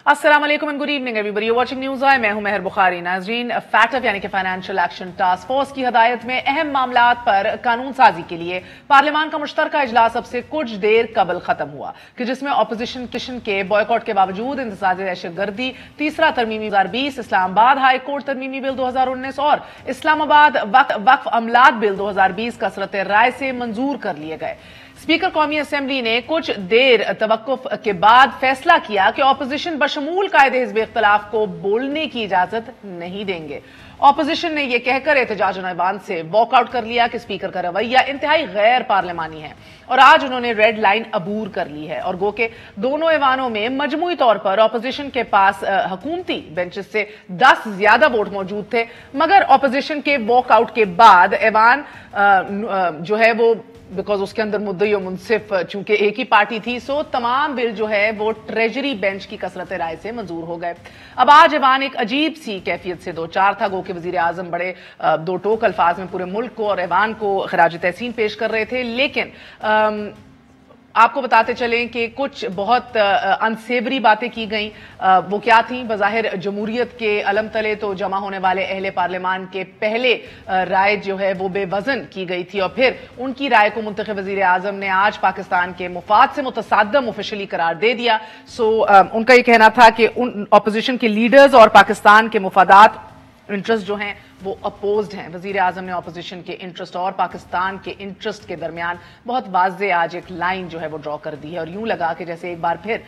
अस्सलाम वालेकुम and good evening everybody, watching News I. मैं हूं मेहर बुखारी। नाज़रीन, फैक्ट यानी कि फाइनेंशियल एक्शन टास्क फोर्स की हदायत में अहम मामलात पर कानून साजी के लिए पार्लियामान का मुश्तरका इजलास अब से कुछ देर कबल खत्म हुआ कि जिसमें अपोजिशन के बॉयकॉट के बावजूद इंतजाज दहशतगर्दी, तीसरा तरमीमी 2020, इस्लामाबाद हाई कोर्ट तरमीमी बिल 2019 और इस्लामाबाद वक्फ अमलात बिल 2020 कसरत राय से मंजूर कर लिए गए। स्पीकर कौमी असेंबली ने कुछ देर तवक्कुफ के बाद फैसला किया कि ऑपोजिशन बशमूल कायदे हिज़्ब इख्तिलाफ को बोलने की इजाजत नहीं देंगे। ऑपोजिशन ने यह कहकर एहतजाज ऐवान से वॉकआउट कर लिया कि स्पीकर का रवैया इंतहाई गैर पार्लियामानी है और आज उन्होंने रेड लाइन अबूर कर ली है और गो के दोनों ऐवानों में मजमूई तौर पर ऑपोजिशन के पास हुकूमती बेंचेस से 10 ज्यादा वोट मौजूद थे, मगर ऑपोजिशन के वॉकआउट के बाद ऐवान जो है वो बिकॉज उसके अंदर मुद्दई और मुनसिफ चूंकि एक ही पार्टी थी, सो तमाम बिल जो है वो ट्रेजरी बेंच की कसरत राय से मंजूर हो गए। अब आज ऐवान एक अजीब सी कैफियत से दो चार था। गो के वजीर आजम बड़े दो टोक अल्फाज में पूरे मुल्क को और ऐवान को खराज तहसीन पेश कर रहे थे, लेकिन आपको बताते चलें कि कुछ बहुत अनसेवरी बातें की गई। वो क्या थी? बज़ाहिर जमहूरियत के अलम तले तो जमा होने वाले अहले पार्लियामान के पहले राय जो है वो बेवजन की गई थी और फिर उनकी राय को मुंतखब वज़ीर आज़म ने आज पाकिस्तान के मुफाद से मुतसाद्दम ऑफिशियली करार दे दिया। सो उनका ये कहना था कि उन अपोजिशन के लीडर्स और पाकिस्तान के मुफादात इंटरेस्ट जो हैं वो अपोज्ड हैं। वजीर आजम ने अपोजिशन के इंटरेस्ट और पाकिस्तान के इंटरेस्ट के दरमियान बहुत वाज़े आज एक लाइन जो है वो ड्रॉ कर दी है और यूं लगा कि जैसे एक बार फिर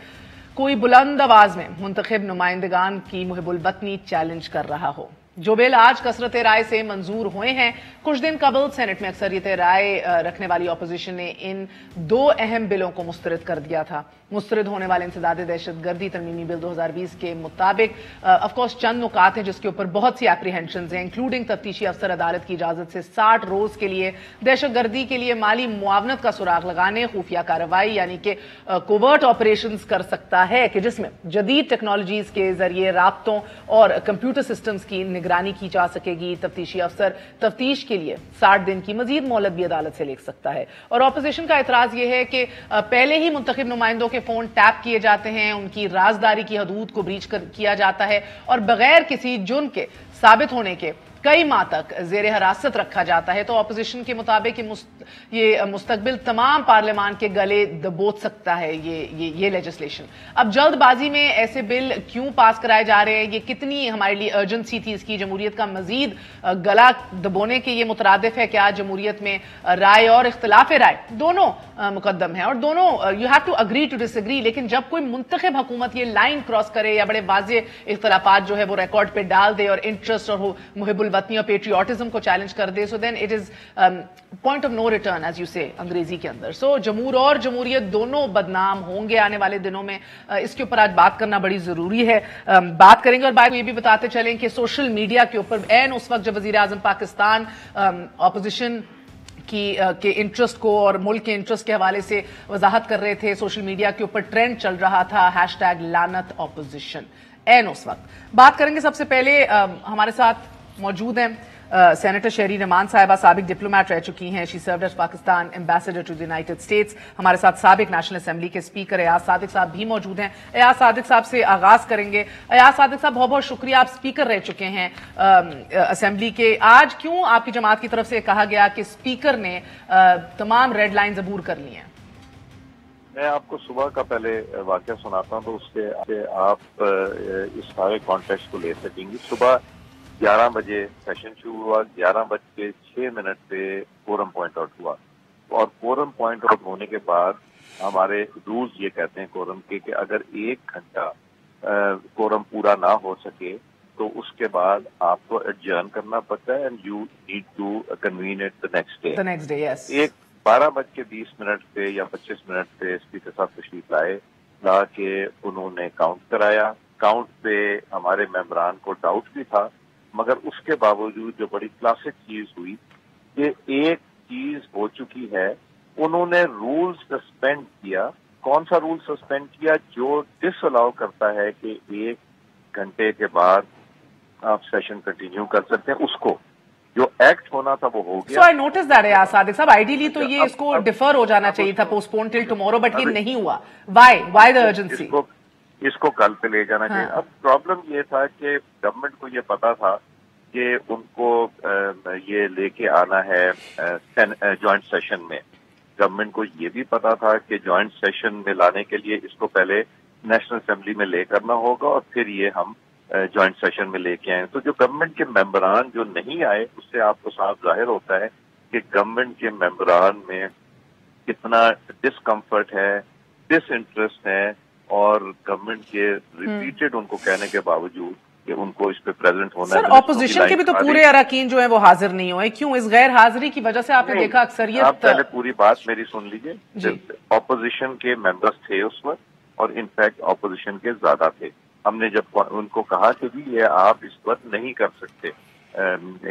कोई बुलंद आवाज में मुंतखब नुमाइंदगान की मुहिबुल वतनी चैलेंज कर रहा हो। जो बिल आज कसरत राय से मंजूर हुए हैं, कुछ दिन कबल सेनेट में अक्सरियत राय रखने वाली अपोजिशन ने इन दो अहम बिलों को मुस्तरद कर दिया था। मुस्तरद होने वाले इंसदाद दहशतगर्दी तरमीमी बिल 2020 के मुताबिक ऑफकोर्स चंद नुकात हैं जिसके ऊपर बहुत सी एप्रीहेंशन हैं, इंक्लूडिंग तफ्तीशी अफसर अदालत की इजाजत से 60 रोज के लिए दहशतगर्दी के लिए माली मुआवनत का सुराग लगाने, खुफिया कार्रवाई यानी कि कोवर्ट ऑपरेशंस कर सकता है कि जिसमें जदीद टेक्नोलॉजीज के जरिए राब्तों और कंप्यूटर सिस्टम्स की निगरानी की जा सकेगी। तफ्तीशी अफसर तफ्तीश के लिए 60 दिन की मजीद मोहलत भी अदालत से ले सकता है। और ऑपोजिशन का एतराज यह है कि पहले ही मुंतखब नुमाइंदों के फोन टैप किए जाते हैं, उनकी राजदारी की हदूद को ब्रीच किया जाता है और बगैर किसी जुर्म के साबित होने के कई माह तक जेर हिरासत रखा जाता है। तो ऑपोजिशन के मुताबिक ये मुस्तकबिल तमाम पार्लियामान के गले दबोच सकता है ये लेजिस्लेशन। अब जल्दबाजी में ऐसे बिल क्यों पास कराए जा रहे हैं, ये कितनी हमारे लिए अर्जेंसी थी इसकी, जमहूरियत का मजीद गला दबोने के ये मुतरादिफ है क्या? जमहूरियत में राय और इख्तिलाफ राय दोनों मुकद्दम है और दोनों you have to agree to disagree, लेकिन जब कोई मुंतखब हुकूमत ये लाइन क्रॉस करे या बड़े वाज़े इख्तिलाफात जो है वो रिकॉर्ड पे डाल दे और इंटरेस्ट और मुहिबुल वतनी और पेट्रियोटिज्म को चैलेंज कर दे, so then it is point of no return as you say अंग्रेजी के अंदर। सो जमहूर और जमहूरियत दोनों बदनाम होंगे आने वाले दिनों में। इसके ऊपर आज बात करना बड़ी जरूरी है। बात करेंगे और बात ये भी बताते चलें कि सोशल मीडिया के ऊपर एन उस वक्त जब वजीर आजम पाकिस्तान अपोजिशन के इंटरेस्ट को और मुल्क के इंटरेस्ट के हवाले से वजाहत कर रहे थे, सोशल मीडिया के ऊपर ट्रेंड चल रहा था हैशटैग लानत ऑपोजिशन। एन उस वक्त बात करेंगे। सबसे पहले हमारे साथ मौजूद हैं सेनेटर शहरीन अमान साहिबा, साबिक डिप्लोमेट रह चुकी हैं। She served as Pakistan ambassador to the United States. हमारे साथ साबिक नेशनल असेंबली के स्पीकर एयाज सादिक साहब भी मौजूद हैं। एयाज सादिक साहब से आगाज करेंगे। एयाज सादिक साहब, बहुत बहुत शुक्रिया, आप स्पीकर रह चुके हैं असेंबली के। आज क्यों आपकी जमात की तरफ से कहा गया कि स्पीकर ने तमाम रेड लाइन्स अबूर कर ली हैं? मैं आपको सुबह का पहले वाकया सुनाता हूं तो उससे आप इस सारे कॉन्टेक्स्ट को ले सकेंगी। सुबह 11 बजे सेशन शुरू हुआ, 11:06 पे कोरम पॉइंट आउट हुआ और कोरम पॉइंट आउट होने के बाद हमारे रूल्स ये कहते हैं कोरम के कि अगर 1 घंटा कोरम पूरा ना हो सके तो उसके बाद आपको एडजर्न करना पड़ता है and you need to convene it the next day. Yes. 12:20 पे या 25 मिनट पे स्पीकर साहब तशरीफ ला के उन्होंने काउंट कराया। काउंट पे हमारे मेंबरान को डाउट भी था, मगर उसके बावजूद जो बड़ी क्लासिक चीज हुई कि एक चीज हो चुकी है, उन्होंने रूल सस्पेंड किया। कौन सा रूल सस्पेंड किया? जो डिसअलाउ करता है कि 1 घंटे के बाद आप सेशन कंटिन्यू कर सकते हैं, उसको जो एक्ट होना था वो हो गया। So I noticed that यार सादिक साहब, आइडियली तो ये इसको डिफर हो जाना चाहिए था, पोस्टपोन टिल टुमारो, बट ये नहीं हुआ। Why the urgency? इसको कल पे ले जाना चाहिए। अब प्रॉब्लम ये था कि गवर्नमेंट को ये पता था कि उनको ये लेके आना है जॉइंट सेशन में। गवर्नमेंट को ये भी पता था कि जॉइंट सेशन में लाने के लिए इसको पहले नेशनल असेंबली में ले करना होगा और फिर ये हम जॉइंट सेशन में लेके आए। तो जो गवर्नमेंट के मेंबरान जो नहीं आए, उससे आपको साफ जाहिर होता है कि गवर्नमेंट के मेंबरान में कितना डिसकम्फर्ट है, डिसइंटरेस्ट है, और गवर्नमेंट के रिपीटेड उनको कहने के बावजूद कि उनको इस पे प्रेजेंट होना है। सर, ऑपोजिशन के भी तो पूरे अरकान जो है वो हाजिर नहीं हुए, क्यों? इस गैर हाजिरी की वजह से आपने देखा अक्सरियत। आप पहले पूरी बात मेरी सुन लीजिए। ऑपोजिशन के मेंबर्स थे उस वक्त, और इनफैक्ट ऑपोजिशन के ज्यादा थे। हमने जब उनको कहा कि भी ये आप इस वक्त नहीं कर सकते,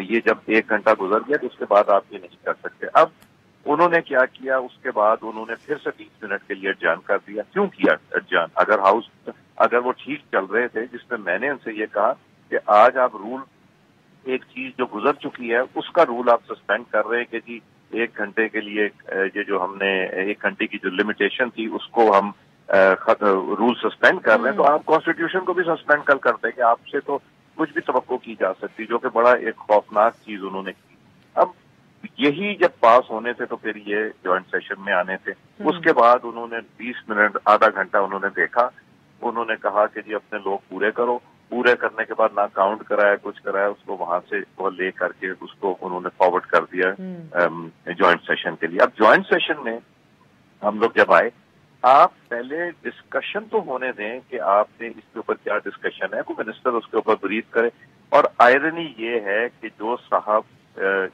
ये जब 1 घंटा गुजर गया तो उसके बाद आप ये नहीं कर सकते। अब उन्होंने क्या किया, उसके बाद उन्होंने फिर से 30 मिनट के लिए एडजर्न कर दिया। क्यों किया एडजर्न? अगर वो ठीक चल रहे थे, जिसमें मैंने उनसे ये कहा कि आज आप रूल, एक चीज जो गुजर चुकी है उसका रूल आप सस्पेंड कर रहे हैं कि जी 1 घंटे के लिए ये जो हमने 1 घंटे की जो लिमिटेशन थी उसको हम रूल सस्पेंड कर रहे हैं, तो आप कॉन्स्टिट्यूशन को भी सस्पेंड कल कर देंगे। आपसे तो कुछ भी तवक्को की जा सकती, जो कि बड़ा एक खौफनाक चीज उन्होंने की। अब यही जब पास होने थे तो फिर ये जॉइंट सेशन में आने थे। उसके बाद उन्होंने 20 मिनट, आधा घंटा उन्होंने देखा। उन्होंने कहा कि जी अपने लोग पूरे करो। पूरे करने के बाद ना काउंट कराया, कुछ कराया, उसको वहां से वो ले करके उसको उन्होंने फॉरवर्ड कर दिया जॉइंट सेशन के लिए। अब जॉइंट सेशन में हम लोग जब आए, आप पहले डिस्कशन तो होने दें कि आपने इसके ऊपर क्या डिस्कशन है, कोई मिनिस्टर उसके ऊपर ब्रीफ करे। और आयरनी ये है कि जो साहब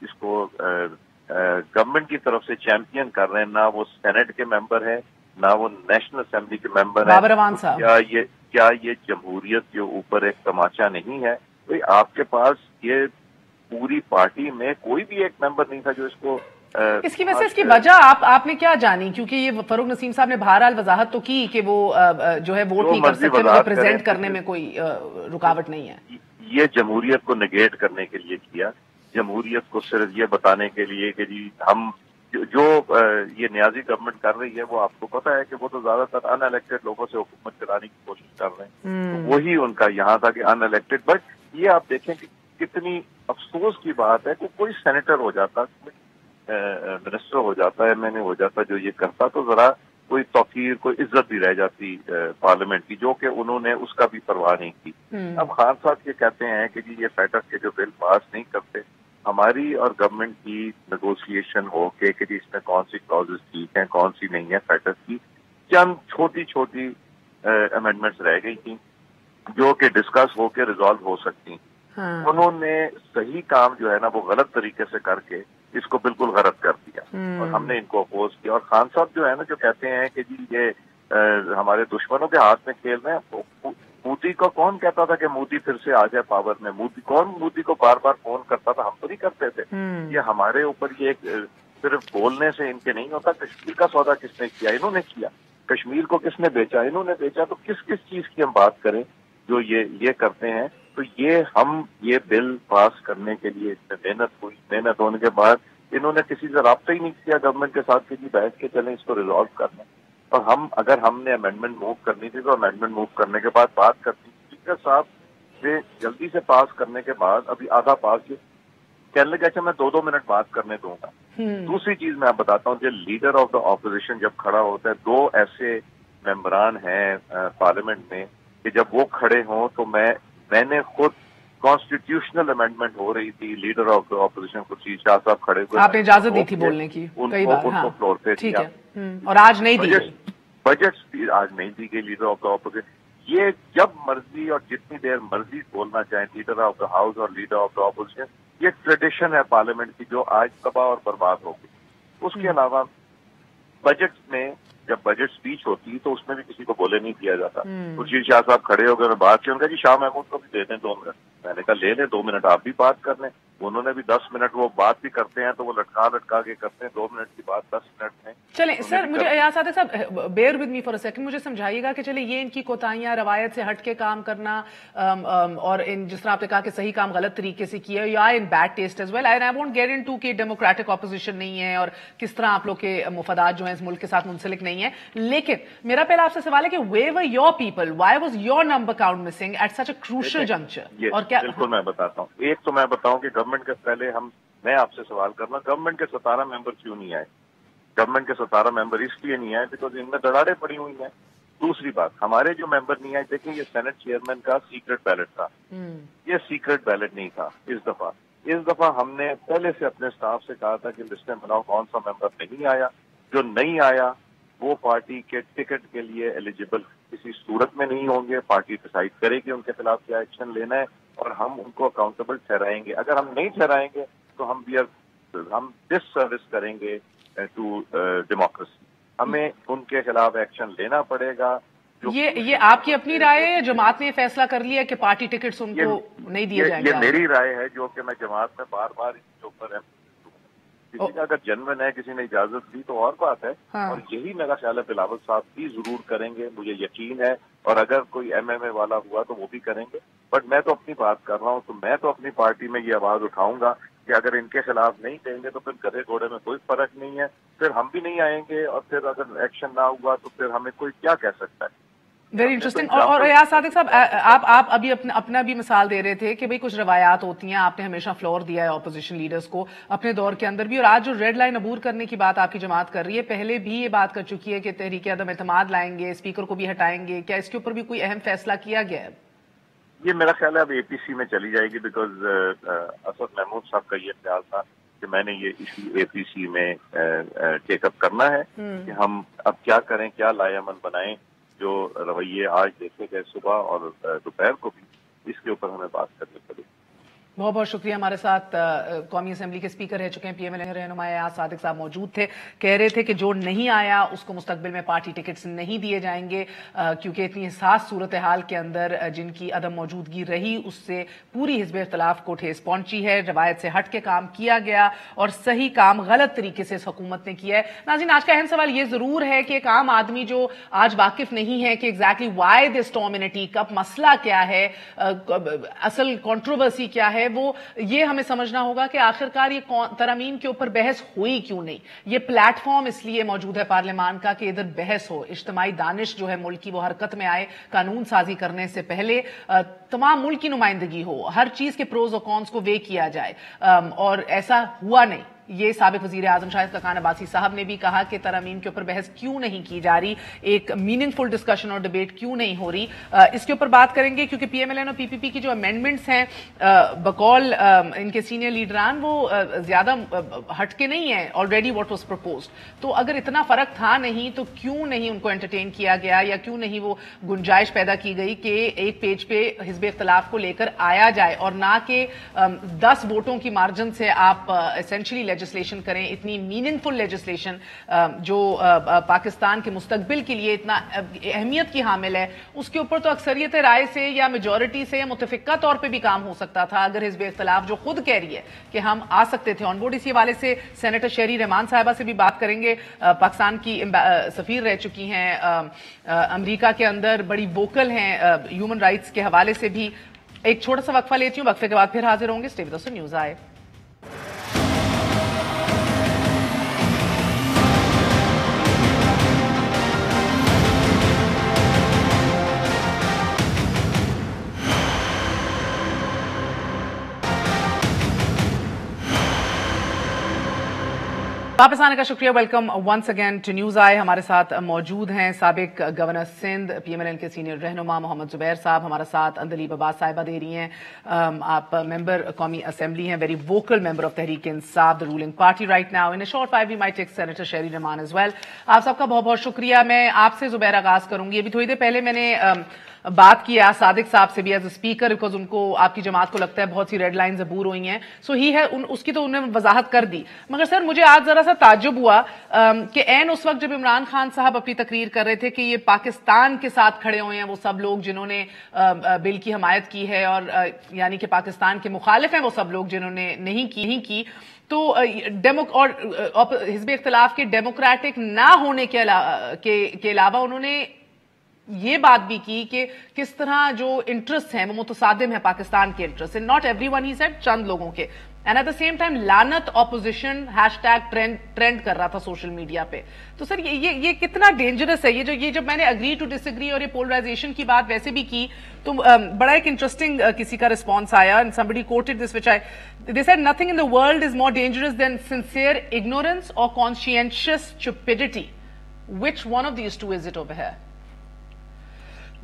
इसको गवर्नमेंट की तरफ से चैंपियन कर रहे हैं, ना वो सेनेट के मेंबर है, ना वो नेशनल असेंबली के मेंबर है। तो क्या ये जमहूरियत के ऊपर एक तमाचा नहीं है? भाई आपके पास ये पूरी पार्टी में कोई भी एक मेंबर नहीं था जो इसको इसकी वजह से इसकी वजह आपने क्या जानी? क्योंकि ये फरूक नसीम साहब ने बहरहाल वजाहत तो की कि वो जो है वोट नहीं कर सकते, उनको प्रेजेंट करने में कोई रुकावट नहीं है। ये जमहूरियत को नेगेट करने के लिए किया, जमहूरियत को सिर्फ ये बताने के लिए कि जी हम जो ये न्याजी गवर्नमेंट कर रही है, वो आपको पता है कि वो तो ज्यादातर अनइलेक्टेड लोगों से हुकूमत चलाने की कोशिश कर रहे हैं। तो वही उनका यहाँ था कि अनइलेक्टेड। बट ये आप देखें कि कितनी अफसोस की बात है कि कोई सेनेटर हो जाता, कोई मिनिस्टर हो जाता, एमएनए हो जाता, जो ये करता, तो जरा कोई तौकीर, कोई इज्जत भी रह जाती पार्लियामेंट की, जो कि उन्होंने उसका भी परवाह नहीं की। अब खान साहब ये कहते हैं कि जी ये फैटर्स के जो बिल पास नहीं करते, हमारी और गवर्नमेंट की नेगोशिएशन हो के कि जी इसमें कौन सी क्लॉजेस ठीक हैं, कौन सी नहीं है, फैटर्स की चंद छोटी छोटी अमेंडमेंट्स रह गई थी जो कि डिस्कस होके रिजॉल्व हो सकती। उन्होंने सही काम जो है ना वो गलत तरीके से करके इसको बिल्कुल गलत कर दिया, और हमने इनको अपोज किया। और खान साहब जो है ना, जो कहते हैं कि जी ये हमारे दुश्मनों के हाथ में खेल रहे हैं। मोदी को कौन कहता था कि मोदी फिर से आ जाए पावर में? मोदी को बार बार फोन करता था? हम तो नहीं करते थे। ये हमारे ऊपर ये सिर्फ बोलने से इनके नहीं होता। कश्मीर का सौदा किसने किया? इन्होंने किया। कश्मीर को किसने बेचा? इन्होंने बेचा। तो किस किस चीज की हम बात करें जो ये करते हैं? तो ये बिल पास करने के लिए इसमें मेहनत हुई। मेहनत होने के बाद इन्होंने किसी से राब्ता ही नहीं किया गवर्नमेंट के साथ कि बैठ के चलें इसको रिजॉल्व करना। और अगर हमने अमेंडमेंट मूव करनी थी तो अमेंडमेंट मूव करने के बाद बात करनी थी। स्पीकर साहब से जल्दी से पास करने के बाद अभी आधा पास कहने लगे अच्छा मैं 2-2 मिनट बात करने दूंगा। दूसरी चीज मैं आप बताता हूँ, जो लीडर ऑफ द ऑपोजिशन जब खड़ा होता है, 2 ऐसे मेंबरान हैं पार्लियामेंट में कि जब वो खड़े हों तो मैंने खुद कॉन्स्टिट्यूशनल अमेंडमेंट हो रही थी, leader of the opposition Khurshid Shah साहब खड़े हुए, आपने इजाजत दी थी बोलने की कई बार, उनको फ्लोर पे ठीक है, और आज नहीं दी गई। बजट स्पीच आज नहीं दी गई लीडर ऑफ द ऑपोजिशन। ये जब मर्जी और जितनी देर मर्जी बोलना चाहें लीडर ऑफ द हाउस और लीडर ऑफ द ऑपोजिशन, ये ट्रेडिशन है पार्लियामेंट की जो आज तबाह और बर्बाद हो गई। उसके अलावा बजट में जब बजट स्पीच होती तो उसमें भी किसी को बोले नहीं दिया जाता। खुर्शीद शाह साहब खड़े हो गए, बात की, उनका जी शाह महमूद को भी दे दें 2 मिनट। मैंने कहा ले लें 2 मिनट आप भी बात कर लें। उन्होंने भी 10 मिनट वो बात भी करते हैं तो वो लटका के करते हैं, 2 मिनट की बात 10 मिनट में। चलें सर, मुझे यार Sadiq sahab bear with me for a second, मुझे समझाइएगा कि चले ये इनकी कोताहियां, रवायत से हट के काम करना, और इन जिस तरह आपने कहा कि सही काम गलत तरीके से किया, या in bad taste as well, I won't get into कि डेमोक्रेटिक ऑपोजिशन नहीं है और किस तरह आप लोग के मुफादात जो हैं इस मुल्क के साथ मुंसलिक नहीं है, लेकिन मेरा पहला आपसे सवाल है कि where were your people, why was your number count missing at such a crucial juncture? और क्या बिल्कुल मैं बताता हूँ। एक तो मैं बताऊं कि गवर्नमेंट के पहले मैं आपसे सवाल करना, गवर्नमेंट के 17 मेंबर क्यों नहीं आए? गवर्नमेंट के 17 मेंबर इसलिए नहीं आए बिकॉज इनमें दरारें पड़ी हुई हैं। दूसरी बात, हमारे जो मेंबर नहीं आए, देखिए ये सेनेट चेयरमैन का सीक्रेट बैलेट था, ये सीक्रेट बैलेट नहीं था इस दफा हमने पहले से अपने स्टाफ से कहा था कि लिस्टें बनाओ कौन सा मेंबर नहीं आया। जो नहीं आया वो पार्टी के टिकट के लिए एलिजिबल किसी सूरत में नहीं होंगे। पार्टी डिसाइड करेगी उनके खिलाफ क्या एक्शन लेना है और हम उनको अकाउंटेबल ठहराएंगे। अगर हम नहीं ठहराएंगे तो हम डिससर्विस करेंगे टू डेमोक्रेसी। हमें उनके खिलाफ एक्शन लेना पड़ेगा। ये आपकी अपनी राय है या जमात ने फैसला कर लिया कि पार्टी टिकट्स उनको नहीं दिए जाएंगे? ये मेरी राय है जो कि मैं जमात में बार बार इसके ऊपर किसी का अगर जनवन है, किसी ने इजाजत दी तो और बात है। हाँ। और यही मेरा ख्याल है बिलावल साहब भी जरूर करेंगे, मुझे यकीन है। और अगर कोई एमएमए वाला हुआ तो वो भी करेंगे। बट मैं तो अपनी बात कर रहा हूँ, तो मैं तो अपनी पार्टी में ये आवाज उठाऊंगा कि अगर इनके खिलाफ नहीं देंगे तो फिर गधे घोड़े में कोई फर्क नहीं है, फिर हम भी नहीं आएंगे। और फिर अगर एक्शन ना हुआ तो फिर हमें कोई क्या कह सकता है। Very interesting. और यार सादिक साहब, आप अभी अपना भी मिसाल दे रहे थे कि भाई कुछ रवायात होती हैं, आपने हमेशा फ्लोर दिया है ऑपोजिशन लीडर्स को अपने दौर के अंदर भी, और आज जो रेड लाइन अबूर करने की बात आपकी जमात कर रही है, पहले भी ये बात कर चुकी है कि तहरीक अदम एतमाद लाएंगे, स्पीकर को भी हटाएंगे। क्या इसके ऊपर भी कोई अहम फैसला किया गया है? ये मेरा ख्याल है अब एपीसी में चली जाएगी बिकॉज असद महमूद साहब का ये ख्याल था कि मैंने ये इशू एपीसी में टेकअप करना है कि हम अब क्या करें, क्या लाएमन बनाएं। जो रवैये आज देखे गए सुबह और दोपहर को भी, इसके ऊपर हमें बात करनी पड़ेगी। बहुत बहुत शुक्रिया। हमारे साथ कौमी असेंबली के स्पीकर रह चुके हैं, पीएमएल रहनुमा सादिक साहब मौजूद थे। कह रहे थे कि जो नहीं आया उसको मुस्तकबिल में पार्टी टिकट्स नहीं दिए जाएंगे, क्योंकि इतनी हसास सूरत हाल के अंदर जिनकी अदम मौजूदगी रही उससे पूरी हिज़्ब इख्तिलाफ को ठेस पहुंची है। रवायत से हट के काम किया गया और सही काम गलत तरीके से इस हुकूमत ने किया है। नाज़रीन, आज का अहम सवाल ये जरूर है कि एक आम आदमी जो आज वाकिफ नहीं है कि exactly why this storm in a tea cup, मसला क्या है, असल कंट्रोवर्सी क्या है, वो ये हमें समझना होगा कि आखिरकार ये तरमीम के ऊपर बहस हुई क्यों नहीं। ये प्लेटफॉर्म इसलिए मौजूद है पार्लियामान का कि इधर बहस हो, इज्तिमाई दानिश जो है मुल्क की वो हरकत में आए, कानून साजी करने से पहले तमाम मुल्क की नुमाइंदगी हो, हर चीज के प्रोज और कॉन्स को वे किया जाए, और ऐसा हुआ नहीं। ये साबिक वजीर आजम शाहिद खान अब्बासी साहब ने भी कहा कि तरमीम के ऊपर बहस क्यों नहीं की जा रही, एक मीनिंगफुल डिस्कशन और डिबेट क्यों नहीं हो रही। इसके ऊपर बात करेंगे क्योंकि पीएमएलएन और पीपीपी की जो अमेंडमेंट्स हैं बकौल इनके सीनियर लीडरान वो ज्यादा हटके नहीं है ऑलरेडी व्हाट वाज प्रपोज्ड। तो अगर इतना फर्क था नहीं तो क्यों नहीं उनको एंटरटेन किया गया, या क्यों नहीं वो गुंजाइश पैदा की गई कि एक पेज पे हिज़्ब इख्तिलाफ को लेकर आया जाए और ना कि 10 वोटों की मार्जिन से आप एसेंशियली लेजिस्लेशन करें, इतनी मीनिंगफुल लेजिस्लेशन जो पाकिस्तान के मुस्तकबिल के लिए इतना अहमियत की हामिल है, उसके ऊपर तो अक्सरियत राय से या मेजॉरिटी से या मुतफिका तौर पे भी काम हो सकता था अगर हिज़्ब इख्तिलाफ जो खुद कह रही है कि हम आ सकते थे ऑन बोर्ड। इसी हवाले से सेनेटर शहरी रहमान साहिबा से भी बात करेंगे। पाकिस्तान की सफीर रह चुकी हैं अमेरिका के अंदर, बड़ी वोकल हैं ह्यूमन राइट्स के हवाले से भी। एक छोटा सा वक्फा लेती हूँ, वक्फे के बाद फिर हाजिर होंगे। स्टे विद अस, न्यूज़ आए। वापस आने का शुक्रिया। Welcome once again to news आए। हमारे साथ मौजूद हैं साबिक गवर्नर सिंध, पीएमएलएन के सीनियर रहनुमा मोहम्मद जुबैर साहब, हमारे साथ अंदलीब अब्बास साहिबा दे रही हैं। आप मेंबर कौमी असेंबली हैं, very vocal member of Tehreek Insaf, the ruling party right now. In a short while we might take senator Sherry Rehman as well. आप सबका बहुत बहुत शुक्रिया। मैं आपसे जुबैर आगाज करूंगी। अभी थोड़ी देर पहले मैंने बात की सादिक साहब से भी एज ए स्पीकर, बिकॉज उनको आपकी जमात को लगता है बहुत सी रेड लाइंस अबूर हुई हैं, सो ही है उसकी तो उन्होंने वजाहत कर दी। मगर सर मुझे आज जरा सा ताज्जुब हुआ कि ऐन उस वक्त जब इमरान खान साहब अपनी तकरीर कर रहे थे कि ये पाकिस्तान के साथ खड़े हुए हैं वो सब लोग जिन्होंने बिल की हमायत की है, और यानी कि पाकिस्तान के मुखालिफ हैं वो सब लोग जिन्होंने नहीं की, तो और हिज़्ब इख्तिलाफ के डेमोक्रेटिक ना होने के अलावा उन्होंने ये बात भी की कि किस तरह जो इंटरेस्ट हैं वो मुतसादिम है पाकिस्तान के interest, not everyone he said, चंद लोगों के, and at the same time लानत ऑपोजिशन हैशटैग ट्रेंड कर रहा था सोशल मीडिया पे. तो सर ये कितना डेंजरस है? ये जब मैंने अग्री टू डिसएग्री और ये पोलराइजेशन की बात वैसे भी की तो बड़ा एक इंटरेस्टिंग किसी का रिस्पॉन्स आया, and somebody coated this which they said nothing in the world is more dangerous than sincere ignorance or conscientious stupidity. Which one of these two is it over here?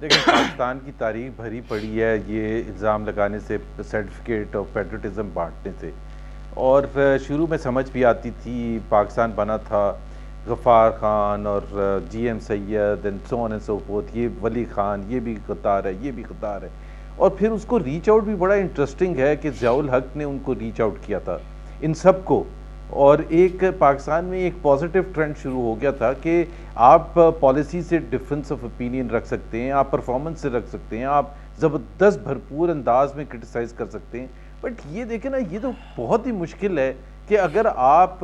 देखिए, पाकिस्तान की तारीख भरी पड़ी है ये इल्ज़ाम लगाने से, सर्टिफिकेट ऑफ पेट्रियटिज़म बांटने से, और शुरू में समझ भी आती थी. पाकिस्तान बना था गफ़ार ख़ान और GM Syed and so on and so fourth, ये वली ख़ान, ये भी क़तार है, ये भी क़तार है. और फिर उसको रीच आउट भी बड़ा इंटरेस्टिंग है कि ज़ियाउल हक ने उनको रीच आउट किया था इन सब को, और एक पाकिस्तान में एक पॉजिटिव ट्रेंड शुरू हो गया था कि आप पॉलिसी से डिफरेंस ऑफ ओपिनियन रख सकते हैं, आप परफॉर्मेंस से रख सकते हैं, आप ज़बरदस्त भरपूर अंदाज में क्रिटिसाइज़ कर सकते हैं. बट ये देखें ना, ये तो बहुत ही मुश्किल है कि अगर आप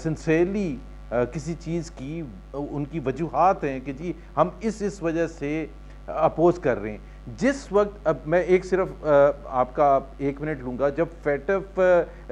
सिंसियरली किसी चीज़ की उनकी वजूहात हैं कि जी हम इस वजह से अपोज कर रहे हैं. जिस वक्त, अब मैं एक सिर्फ आपका 1 मिनट लूँगा, जब फैटफ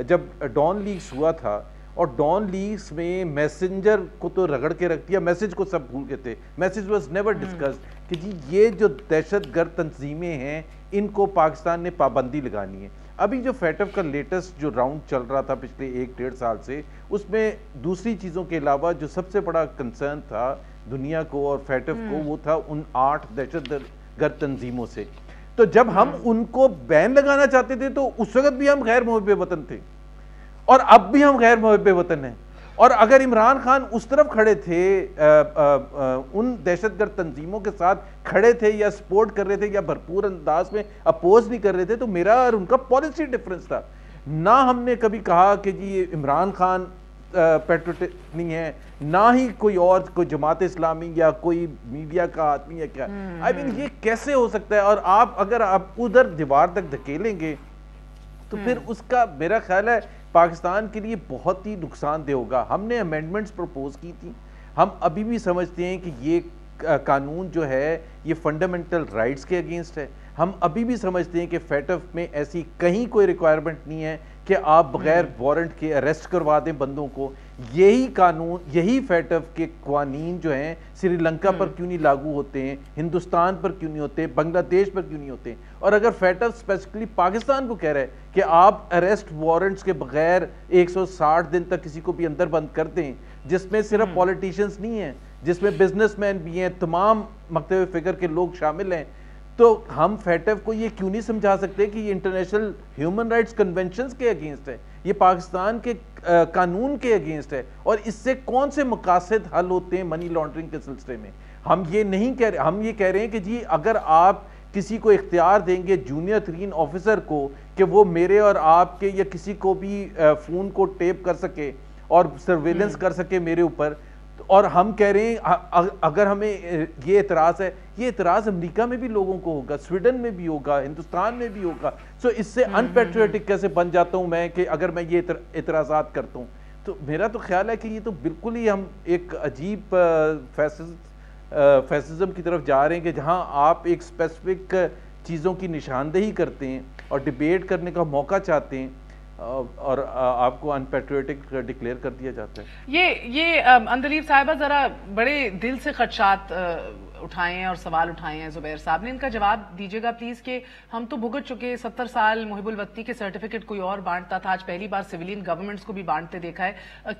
जब डॉन लीग्स हुआ था और डॉन लीग्स में मैसेंजर को तो रगड़ के रख दिया, मैसेज को सब भूल गए थे. मैसेज वाज नेवर डिस्कस्ड कि जी ये जो दहशतगर्द तंजीमें हैं इनको पाकिस्तान ने पाबंदी लगानी है. अभी जो फैटफ का लेटेस्ट जो राउंड चल रहा था पिछले 1-1.5 साल से, उसमें दूसरी चीज़ों के अलावा जो सबसे बड़ा कंसर्न था दुनिया को और फैटफ को, वो था उन 8 दहशतगर्द तंजीमों से. तो जब हम उनको बैन लगाना चाहते थे तो उस वक्त भी हम गैर मुहब्बे वतन थे और अब भी हम गैर मुहब्बे वतन हैं. और अगर इमरान खान उस तरफ खड़े थे, उन दहशतगर्द तंजीमों के साथ खड़े थे या सपोर्ट कर रहे थे या भरपूर अंदाज में अपोज नहीं कर रहे थे, तो मेरा और उनका पॉलिसी डिफरेंस था. ना हमने कभी कहा कि जी इमरान खान पेट्रियट नहीं है, ना ही कोई और, कोई जमात इस्लामी या कोई मीडिया का आदमी या क्या. आई मीन ये कैसे हो सकता है? और आप अगर आप उधर दीवार तक धकेलेंगे तो फिर उसका मेरा ख्याल है पाकिस्तान के लिए बहुत ही नुकसानदेह होगा. हमने अमेंडमेंट्स प्रपोज की थी. हम अभी भी समझते हैं कि ये कानून जो है ये फंडामेंटल राइट्स के अगेंस्ट है. हम अभी भी समझते हैं कि फैटफ में ऐसी कहीं कोई रिक्वायरमेंट नहीं है कि आप बगैर वारंट के अरेस्ट करवा दें बंदों को. यही कानून, यही फैटफ के कानून जो हैं श्रीलंका पर क्यों नहीं लागू होते हैं, हिंदुस्तान पर क्यों नहीं होते, बांग्लादेश पर क्यों नहीं होते? और अगर फैटफ स्पेसिफिकली पाकिस्तान को कह रहा है कि आप अरेस्ट वारंट्स के बगैर 160 दिन तक किसी को भी अंदर बंद कर दें, जिसमें सिर्फ पॉलिटिशियंस नहीं हैं, जिसमें बिजनेसमैन भी हैं, तमाम मकतब फिगर के लोग शामिल हैं, तो हम फैटफ को ये क्यों नहीं समझा सकते कि ये इंटरनेशनल ह्यूमन राइट्स कन्वेंशंस के अगेंस्ट है, ये पाकिस्तान के कानून के अगेंस्ट है, और इससे कौन से मकासद हल होते हैं मनी लॉन्ड्रिंग के सिलसिले में? हम ये नहीं कह रहे, हम ये कह रहे हैं कि जी अगर आप किसी को इख्तियार देंगे जूनियर तरीन ऑफिसर को कि वो मेरे और आपके या किसी को भी फ़ोन को टेप कर सके और सर्वेलेंस कर सके मेरे ऊपर, और हम कह रहे हैं अगर हमें ये एतराज़ है, ये एतराज़ अमेरिका में भी लोगों को होगा, स्वीडन में भी होगा, हिंदुस्तान में भी होगा. सो इससे अनपैट्रियोटिक कैसे बन जाता हूँ मैं कि अगर मैं ये एतराज़ात करता हूँ? तो मेरा तो ख्याल है कि ये तो बिल्कुल ही हम एक अजीब फैसिज्म की तरफ जा रहे हैं कि जहाँ आप एक स्पेसिफिक चीज़ों की निशानदेही करते हैं और डिबेट करने का मौका चाहते हैं और आपको अनपैट्रियोटिक डिक्लेयर कर दिया जाता है. ये अंदलीब साहिबा जरा बड़े दिल से खदशात उठाए हैं और सवाल उठाए हैं जुबैर साहब ने. इनका जवाब दीजिएगा प्लीज कि हम तो भुगत चुके, 70 साल मुहिबुल वतनी के सर्टिफिकेट कोई और बांटता था, आज पहली बार सिविलियन गवर्नमेंट्स को भी बांटते देखा है.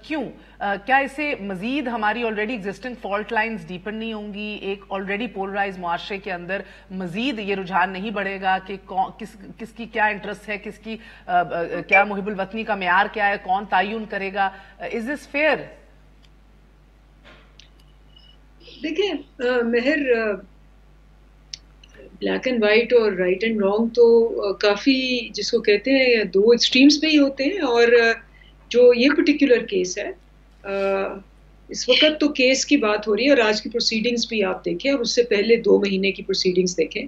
क्यों? क्या इससे मजीद हमारी already existing fault lines deepen नहीं होंगी? एक ऑलरेडी पोलराइज मुआशरे के अंदर मजीद ये रुझान नहीं बढ़ेगा कि किसकी क्या इंटरेस्ट है, किसकी क्या मुहिबुल वतनी का मेयार क्या है, कौन तयन करेगा? Is this fair? देखिए मेहर, ब्लैक एंड वाइट और राइट एंड रॉन्ग तो काफ़ी जिसको कहते हैं 2 एक्सट्रीम्स पे ही होते हैं. और जो ये पर्टिकुलर केस है اس وقت تو کیس کی بات ہو رہی ہے اور آج کی پروسیڈنگز بھی آپ دیکھیں اور اس سے پہلے 2 مہینے کی پروسیڈنگز دیکھیں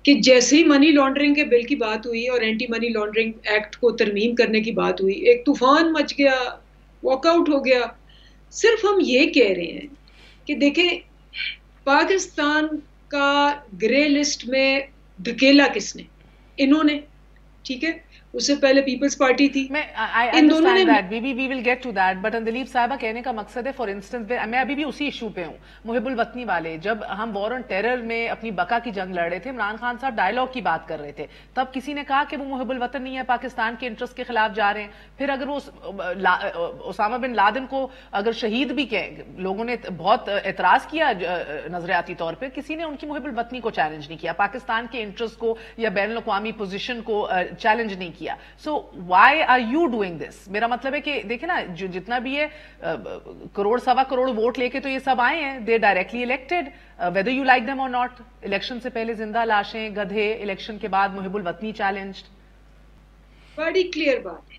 کہ جیسے ہی منی لانڈرنگ کے بل کی بات ہوئی اور اینٹی منی لانڈرنگ ایکٹ کو ترمیم کرنے کی بات ہوئی، ایک طوفان مچ گیا، واک آؤٹ ہو گیا. صرف ہم یہ کہہ رہے ہیں کہ دیکھیں پاکستان کا گرے لسٹ میں دھکیلا کس نے؟ انہوں نے. ٹھیک ہے، اس سے پہلے پیپلز پارٹی تھی. ان دونوں نے we will get to that but اندلیب صاحبہ کہنے کا مقصد ہے فار انسٹنس میں ابھی بھی اسی ایشو پہ ہوں، محب الوطنی والے. جب ہم وار آن ٹیرر میں اپنی بقا کی جنگ لڑ رہے تھے، عمران خان صاحب ڈائیلاگ کی بات کر رہے تھے، تب کسی نے کہا کہ وہ محب الوطن نہیں ہے، پاکستان کے انٹرسٹ کے خلاف جا رہے ہیں. پھر اگر وہ اسامہ بن لادن کو اگر شہید بھی کہیں، لوگوں نے بہت اعتراض کیا نظریاتی طور پہ، کسی نے ان کی محب الوطنی کو چیلنج نہیں کیا، پاکستان کے انٹرسٹ کو یا بین الاقوامی پوزیشن کو چیلنج نہیں کیا. So why are you doing this? میرا مطلب ہے کہ دیکھیں نا، جو جتنا بھی ہے کروڑ سوا کروڑ ووٹ لے کے تو یہ سب آئے ہیں، they directly elected whether you like them اور ناٹ. الیکشن سے پہلے زندہ لاشیں، گدھے، الیکشن کے بعد محب الوطنی چیلنجڈ. بڑی کلیئر بات ہے،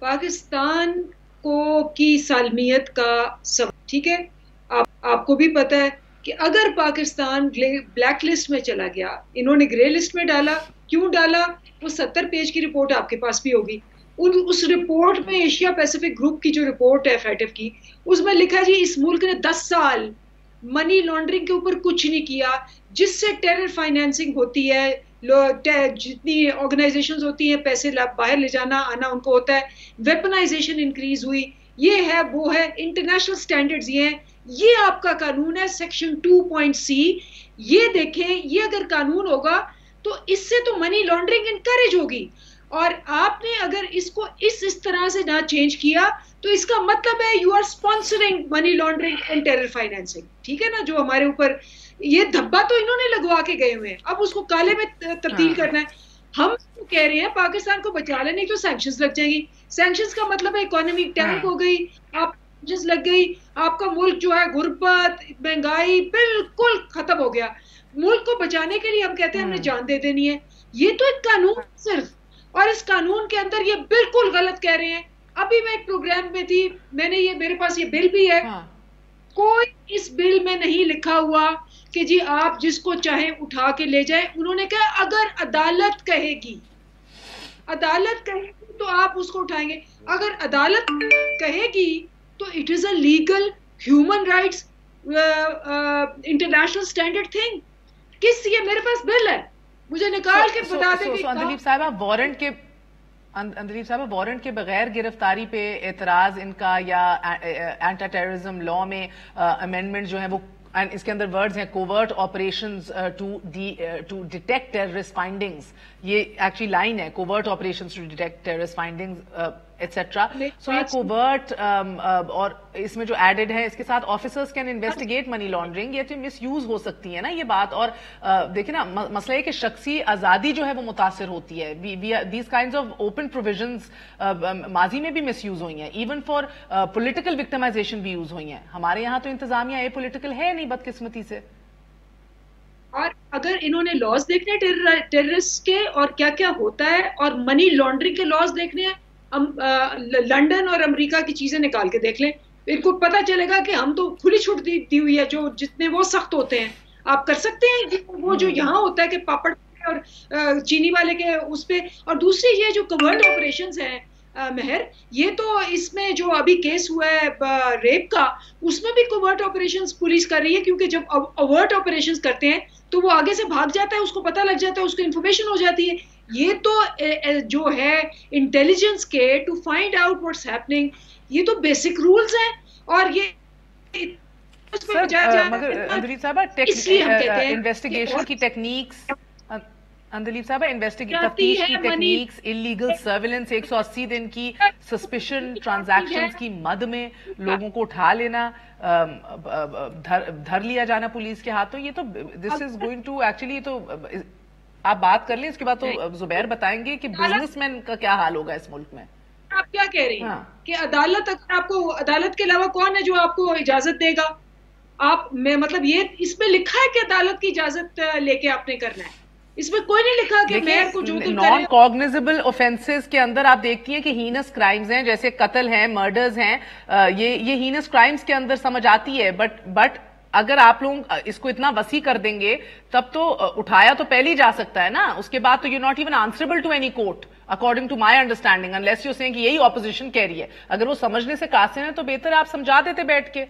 پاکستان کی سالمیت کا سب. ٹھیک ہے، آپ کو بھی پتا ہے کہ اگر پاکستان بلیک لسٹ میں چلا گیا، انہوں نے گرے لسٹ میں ڈالا. کیوں ڈالا؟ وہ 70 پیج کی رپورٹ آپ کے پاس بھی ہوگی. اس رپورٹ میں ایشیا پیسیفک گروپ کی جو رپورٹ ہے فیٹف کی، اس میں لکھا جی اس ملک نے 10 سال منی لانڈرنگ کے اوپر کچھ نہیں کیا، جس سے ٹیرر فائنینسنگ ہوتی ہے، جتنی آرگنائزیشنز ہوتی ہیں پیسے باہر لے جانا آنا ان کو ہوتا ہے، ویپنائزیشن انکریز ہوئی، یہ ہے وہ ہے، انٹرنیشنل سٹینڈرڈز یہ ہیں. یہ آپ کا قانون ہے سیکشن 2.c. یہ دیکھیں، یہ اگر قانون ہوگا تو اس سے تو منی لانڈرنگ انکریج ہوگی. اور آپ نے اگر اس کو اس طرح سے نہ چینج کیا تو اس کا مطلب ہے you are sponsoring money laundering and terror financing. ٹھیک ہے نا، جو ہمارے اوپر یہ دھبا تو انہوں نے لگوا کے گئے ہوئے ہیں، اب اس کو کالے میں تبدیل کرنا ہے. ہم کہہ رہے ہیں پاکستان کو بچا لیں، نہیں تو سینکشنز لگ جائیں گی. سینکشنز کا مطلب ہے اکانومی ٹینک ہو گئی، آپ سینکشنز لگ گئی، آپ کا ملک جو ہے غربت، مہنگائی بالکل ختم ہو گیا. ملک کو بچانے کے لیے ہم کہتے ہیں ہم نے جان دے دینی ہے. یہ تو ایک قانون صرف، اور اس قانون کے اندر یہ بالکل غلط کہہ رہے ہیں. ابھی میں ایک پروگرام میں تھی، میں نے یہ میرے پاس یہ بل بھی ہے، کوئی اس بل میں نہیں لکھا ہوا کہ جی آپ جس کو چاہیں اٹھا کے لے جائیں. انہوں نے کہا اگر عدالت کہے گی تو آپ اس کو اٹھائیں گے. اگر عدالت کہے گی تو it is a legal human rights international standard thing. کس یہ میرے پاس بل ہے، مجھے نکال کے بتا دیں. اندلیب صاحبہ وارنٹ کے بغیر گرفتاری پہ اعتراض ان کا، یا اینٹی ٹیررزم لا میں امینڈمنٹ جو ہے وہ، اس کے اندر ورڈز ہیں covert operations to detect terrorist findings. یہ ایکچولی لائن ہے، covert operations to detect terrorist findings etcetera. So یہ کوورٹ اور اس میں جو ایڈڈ ہے، اس کے ساتھ officers can investigate money laundering. یہ تو مس یوز ہو سکتی ہے نا یہ بات. اور دیکھیں نا، مسئلہ ہے کہ شخصی آزادی جو ہے وہ متاثر ہوتی ہے. These kinds of open provisions ماضی میں بھی مس یوز ہوئی ہیں، ایون فار پولیٹیکل وکٹمائزیشن بھی یوز ہوئی ہیں. ہمارے یہاں تو انتظامیہ اے پولیٹیکل ہے نہیں، بدقسمتی سے. اور اگر انہوں نے لاز دیکھنے ٹیررسٹ کے اور کیا کیا ہوتا ہے، اور منی لانڈرنگ کے لاز دیکھنے ہیں، لنڈن اور امریکہ کی چیزیں نکال کے دیکھ لیں، ان کو پتا چلے گا کہ ہم تو کھلی چھوٹ دی ہوئی ہے. جو جتنے وہ سخت ہوتے ہیں آپ کر سکتے ہیں، وہ جو یہاں ہوتا ہے کہ پاپڑ اور چینی والے کے اس پہ. اور دوسری یہ جو کورٹ آپریشنز ہیں مہر، یہ تو اس میں جو ابھی کیس ہوا ہے ریپ کا، اس میں بھی کوورٹ آپریشنز پولیس کر رہی ہے، کیونکہ جب اوورٹ آپریشنز کرتے ہیں تو وہ آگے سے بھاگ جاتا ہے، اس کو پتہ لگ جاتا ہے، اس کو انفارمیشن ہو جاتی ہے. یہ تو جو ہے انٹیلیجنس کے to find out what's happening, یہ تو بیسک رولز ہیں. اور یہ مگر اندلیب صاحبہ انویسٹیگیشن کی ٹیکنیکس، اندلیب صاحبہ تفتیش کی ٹیکنیکس، انلیگل سرویلنس، 180 دن کی سسپیشن ٹرانزیکشنز کی مد میں لوگوں کو اٹھا لینا، دھر لیا جانا پولیس کے ہاتھوں، یہ تو دس از گوئنگ ٹو ایکچولی. تو آپ بات کر لیں، اس کے بعد تو زبیر بتائیں گے کہ بزنس مین کا کیا حال ہوگا اس ملک میں. آپ کیا کہہ رہی ہیں کہ عدالت، اگر آپ کو عدالت کے علاوہ کون ہے جو آپ کو اجازت دے گا؟ آپ میں مطلب یہ اس میں لکھا ہے کہ عدالت کی اجازت لے کے آپ نے کرنا ہے. اس میں کوئی نہیں لکھا کہ میئر کو جو نان کاگنیزبل اوفینسز کے اندر آپ دیکھتی ہیں کہ ہینس کرائمز ہیں، جیسے قتل ہیں، مرڈرز ہیں، یہ ہینس کرائمز کے اندر سمجھ آتی ہے، بٹ اگر آپ لوگ اس کو اتنا وسیع کر دیں گے تب تو اٹھایا تو پہلے ہی جا سکتا ہے نا، اس کے بعد تو you not even answerable to any court according to my understanding, unless you seeing کہ یہی اپوزیشن کہہ رہی ہے. اگر وہ سمجھنے سے قاصر ہیں تو بہتر آپ سمجھا دیتے بیٹھ کے.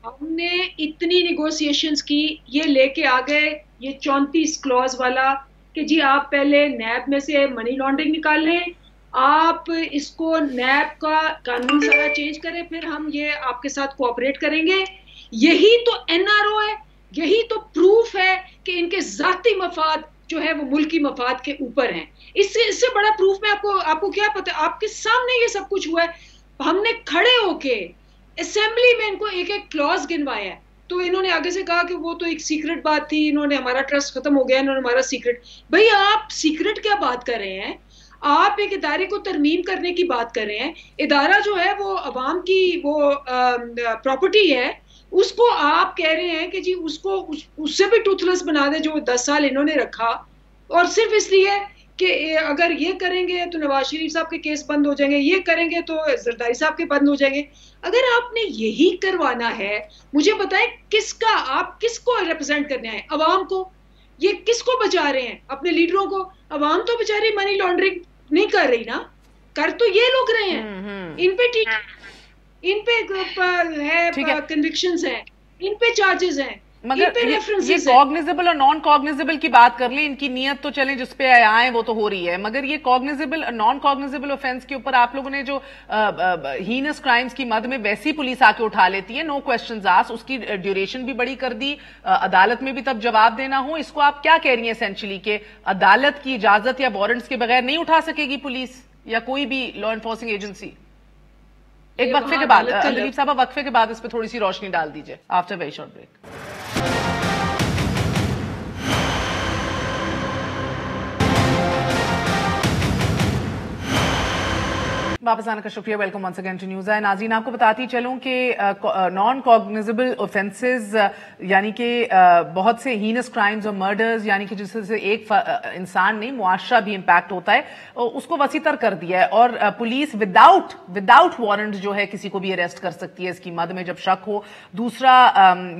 ہم نے اتنی نیگوسیشنز کی، یہ لے کے آ گئے یہ 34 کلوز والا کہ جی آپ پہلے نیب میں سے منی لانڈرنگ نکال لیں، آپ اس کو نیب کا قانون سارا چینج کریں، پھر ہم یہ آپ کے ساتھ کوآپریٹ کریں گے. یہی تو این آر او ہے، یہی تو پروف ہے کہ ان کے ذاتی مفاد جو ہے وہ ملکی مفاد کے اوپر ہیں. اس سے بڑا پروف میں آپ کو کیا پتا، آپ کے سامنے یہ سب کچھ ہوا ہے. ہم نے کھڑے ہو کے اسمبلی میں ان کو ایک ایک کلوز گنوایا ہے، تو انہوں نے آگے سے کہا کہ وہ تو ایک سیکرٹ بات تھی، انہوں نے ہمارا ٹرسٹ ختم ہو گیا، انہوں نے ہمارا سیکرٹ. بھئی آپ سیکرٹ کیا بات کر رہے ہیں؟ آپ ایک ادارے کو ترمیم کرنے کی بات کر رہے ہیں. ادارہ جو ہے وہ عوام کی وہ پراپرٹی ہے، اس کو آپ کہہ رہے ہیں کہ جی اس سے بھی ٹوتھ لیس بنا دے جو 10 سال انہوں نے رکھا، اور صرف اس لیے کہ اگر یہ کریں گے تو نواز شریف صاحب کے کیس بند ہو جائیں گے، یہ کریں گے تو زرداری صاحب کے بند ہو جائیں گے. اگر آپ نے یہی کروانا ہے، مجھے بتائیں آپ کس کو ریپرزینٹ کرنے آئے؟ عوام کو. یہ کس کو بچا رہے ہیں؟ اپنے لیڈروں کو. عوام تو بیچاری منی لانڈرنگ نہیں کر رہی نا، کر تو یہ لوگ رہے ہیں. ان پہ ہے کنوکشنز ہیں، ان پہ چارجز ہیں، مگر یہ کاگنیزبل اور نان کاگنیزبل کی بات کر لیں، ان کی نیت تو چلیں جس پہ آئیں وہ تو ہو رہی ہے، مگر یہ کاگنیزبل نان کاگنیزبل اوفینس کے اوپر آپ لوگوں نے جو ہینس کرائمز کی مد میں ویسی پولیس آ کے اٹھا لیتی ہے، نو کوسچنز آسکڈ، اس کی ڈیوریشن بھی بڑی کر دی، عدالت میں بھی تب جواب دینا ہو. اس کو آپ کیا کہہ رہی ہیں اسینشلی کہ عدالت کی اجازت یا وارنٹس کے بغیر نہیں اٹھا سکے گی پولیس یا کوئی بھی لا انفورسنگ ایجنسی؟ ایک وقفے کے بعد دلیپ صاحبہ، وقفے کے بعد اس پہ تھوڑی سی روشنی ڈال دیجئے آفٹر ویری شارٹ بریک. واپس آنے کا شکریہ. Welcome once again to News I. ناظرین آپ کو بتاتی چلوں کہ نان کاگنیزبل اوفینسز یعنی کہ بہت سے ہینس کرائمز اور مرڈرز یعنی کہ جس سے ایک انسان نہیں معاشرہ بھی امپیکٹ ہوتا ہے، اس کو وسیع تر کر دیا ہے، اور پولیس وداؤٹ وارنٹ جو ہے کسی کو بھی اریسٹ کر سکتی ہے اس کی مد میں جب شک ہو. دوسرا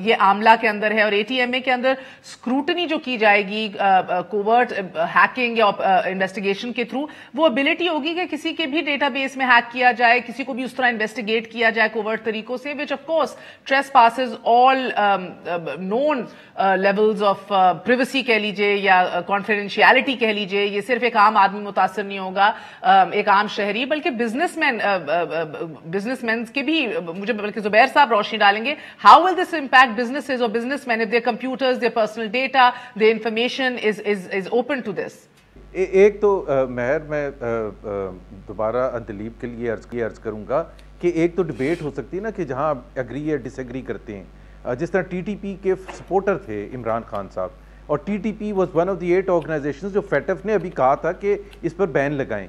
یہ عاملہ کے اندر ہے، اور اے ٹی ایم اے کے اندر اسکروٹنی جو کی جائے گی کوورٹ ہیکنگ یا انویسٹیگیشن کے تھرو، وہ ابیلٹی ہوگی کہ کسی کے بھی ڈیٹا بیس میں ہیک کیا جائے، کسی کو بھی اس طرح انویسٹیگیٹ کیا جائے کوورٹ طریقوں سے، which of course trespasses all known levels of privacy کہہ لیجئے یا confidentiality کہہ لیجئے. یہ صرف ایک عام آدمی متاثر نہیں ہوگا، ایک عام شہری، بلکہ بزنس مین کے بھی. مجھے بلکہ زبیر صاحب روشنی ڈالیں گے. How will this impact businesses or businessmen if their computers, their personal data, their information is open to this? ایک تو مہر میں دوبارہ دلیپ کے لیے عرض کروں گا کہ ایک تو ڈیبیٹ ہو سکتی ہے نا کہ جہاں ایگری یا ڈس ایگری کرتے ہیں، جس طرح ٹی ٹی پی کے سپورٹر تھے عمران خان صاحب، اور T T P was one of the 8 organizations جو فیٹف نے ابھی کہا تھا کہ اس پر بین لگائیں.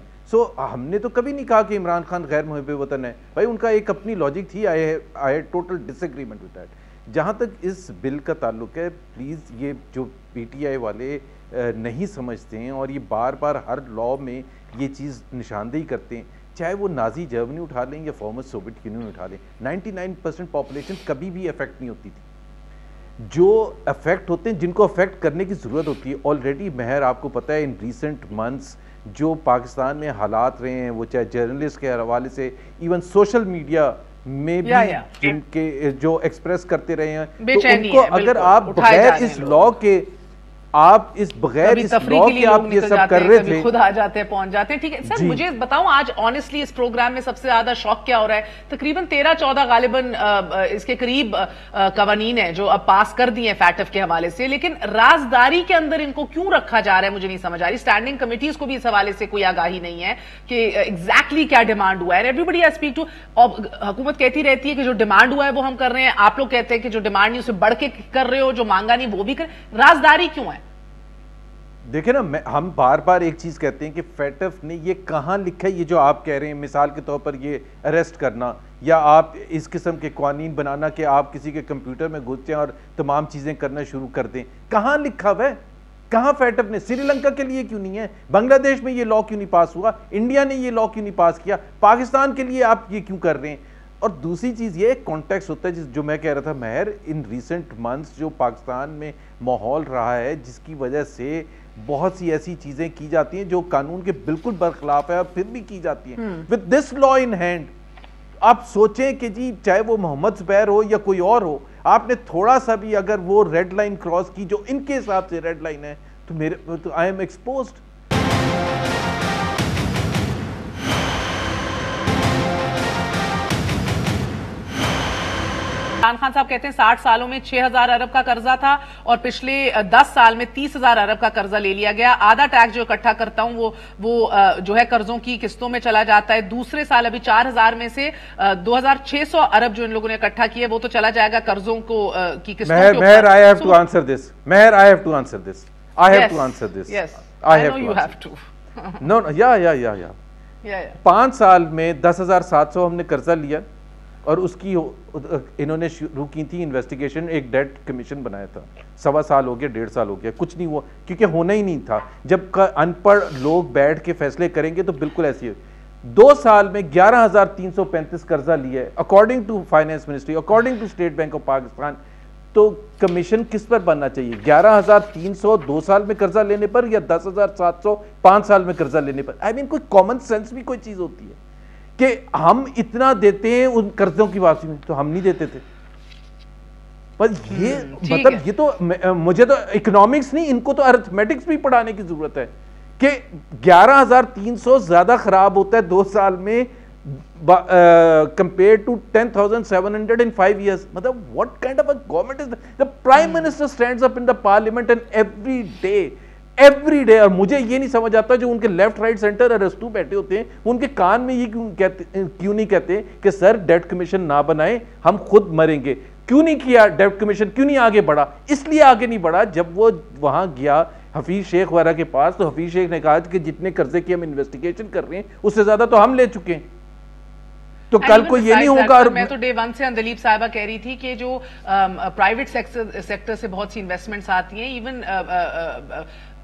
ہم نے تو کبھی نہیں کہا کہ عمران خان غیر محب وطن ہے. بھائی ان کا ایک اپنی لاجک تھی. I total disagreement with that. جہاں تک اس بل کا تعلق ہے، پلیز یہ جو پی ٹی آئی والے نہیں سمجھتے ہیں اور یہ بار بار ہر لا میں یہ چیز نشاندہی کرتے ہیں، چاہے وہ نازی جرمنی اٹھا لیں یا فارمر سوویت یونین اٹھا لیں، 99% پاپولیشن کبھی بھی افیکٹ نہیں ہوتی تھی. جو افیکٹ ہوتے ہیں، جن کو افیکٹ کرنے کی ضرورت ہوتی ہے، آلریڈی مہر آپ کو پتہ ہے ان ریسنٹ منتھس جو پاکستان میں حالات رہے ہیں، وہ چاہے جرنلسٹ کے حوالے سے، ایون سوشل میڈیا میں بھی جن کے جو ایکسپریس کرتے رہے ہیں، تو ان کو اگر آپ بغیر اس لا کے اس لا کے آپ یہ سب کر رہے تھے، خود آ جاتے ہیں، پہنچ جاتے ہیں. ٹھیک ہے سر، مجھے بتاؤں آج آنیسٹلی اس پروگرام میں سب سے زیادہ شوق کیا ہو رہا ہے؟ تقریباً 13-14 غالباً اس کے قریب قوانین ہیں جو اب پاس کر دیے ہیں فیٹف کے حوالے سے، لیکن رازداری کے اندر ان کو کیوں رکھا جا رہا ہے مجھے نہیں سمجھ آ رہی. اسٹینڈنگ کمیٹیز کو بھی اس حوالے سے کوئی آگاہی نہیں ہے کہ ایگزیکٹلی کیا ڈیمانڈ ہوا ہے. ایوریبڈی آئی اسپیک ٹو، حکومت کہتی رہتی ہے کہ جو ڈیمانڈ ہوا ہے وہ ہم کر رہے ہیں، آپ لوگ کہتے ہیں کہ جو ڈیمانڈ نہیں اسے بڑھ کے کر رہے ہو، جو مانگا نہیں وہ بھی کر. رازداری کیوں ہے؟ دیکھیں نا، ہم بار بار ایک چیز کہتے ہیں کہ فیٹف نے یہ کہاں لکھا ہے یہ جو آپ کہہ رہے ہیں، مثال کے طور پر یہ اریسٹ کرنا یا آپ اس قسم کے قوانین بنانا کہ آپ کسی کے کمپیوٹر میں گھس جائیں اور تمام چیزیں کرنا شروع کر دیں، کہاں لکھا ہوا ہے؟ کہاں فیٹ اپ نے سری لنکا کے لیے کیوں نہیں ہے؟ بنگلہ دیش میں یہ لا کیوں نہیں پاس ہوا؟ انڈیا نے یہ لا کیوں نہیں پاس کیا؟ پاکستان کے لیے آپ یہ کیوں کر رہے ہیں؟ اور دوسری چیز یہ کانٹیکس ہوتا ہے جو میں کہہ رہا تھا مہر، ان ریسنٹ منتھس جو پاکستان میں ماحول رہا ہے جس کی وجہ سے بہت سی ایسی چیزیں کی جاتی ہیں جو قانون کے بالکل برخلاف ہے اور پھر بھی کی جاتی ہیں with this law in hand. آپ سوچیں کہ جی چاہے وہ محمد زبیر ہو یا کوئی اور ہو، آپ نے تھوڑا سا بھی اگر وہ ریڈ لائن کراس کی جو ان کے حساب سے ریڈ لائن ہے تو I am exposed. Imran Khan صاحب کہتے ہیں 60 سالوں میں 6,000 ارب کا قرضہ تھا اور پچھلے 10 سال میں 30,000 ارب کا قرضہ لے لیا گیا. آدھا ٹیکس جو اکٹھا کرتا ہوں وہ جو ہے قرضوں کی قسطوں میں چلا جاتا ہے. دوسرے سال ابھی 4,000 میں سے 2,600 ارب جو ان لوگوں نے اکٹھا کیے وہ تو چلا جائے گا قرضوں کو کی قسطوں کے اوپر. مہر I have to answer this. مہر I have to answer this. I have to answer this. Yes. I know you have to. No, yeah. 5 سال میں 10,700 ہم نے قرضہ لیا اور اس کی انہوں نے شروع کی تھی انویسٹیگیشن، ایک ڈیٹ کمیشن بنایا تھا. 1.25 سال ہو گیا، 1.5 سال ہو گیا، کچھ نہیں ہوا کیونکہ ہونا ہی نہیں تھا. جب ان پڑھ لوگ بیٹھ کے فیصلے کریں گے تو بالکل ایسی ہے. 2 سال میں 11,335 قرضہ لیا ہے according to finance ministry, according to state bank of Pakistan. تو کمیشن کس پر بننا چاہیے؟ 11,300 2 سال میں قرضہ لینے پر یا 10,700 5 سال میں قرضہ لینے پر؟ آئی مین کوئی کامن سینس بھی کوئی چیز ہوتی ہے کہ ہم اتنا دیتے ہیں ان قرضوں کی واپسی میں تو ہم نہیں دیتے تھے. پر یہ مطلب یہ تو مجھے تو اکنامکس نہیں، ان کو تو ارتھمیٹکس بھی پڑھانے کی ضرورت ہے کہ 11,300 زیادہ خراب ہوتا ہے 2 سال میں compared to 10,700 in 5 years. مطلب what kind of a government is that? The Prime Minister stands up in the parliament and every day اور مجھے یہ نہیں سمجھ آتا جو ان کے لیفٹ رائٹ سینٹر ارسطو بیٹھے ہوتے ہیں ان کے کان میں یہ کیوں نہیں کہتے کہ سر ڈیٹ کمیشن نہ بنائیں، ہم خود مریں گے. کیوں نہیں کیا ڈیٹ کمیشن؟ کیوں نہیں آگے بڑھا؟ اس لیے آگے نہیں بڑھا جب وہ وہاں گیا حفیظ شیخ وغیرہ کے پاس تو حفیظ شیخ نے کہا کہ جتنے قرضے کی ہم انویسٹیگیشن کر رہے ہیں اس سے زیادہ تو ہم لے چکے ہیں. تو کل کو یہ نہیں ہوگا. میں تو ڈے 1 سے اندلیب صاحبہ کہہ رہی تھی کہ جو پرائیویٹ سیکٹر سے بہت سی انویسٹمنٹس آتی ہیں، ایون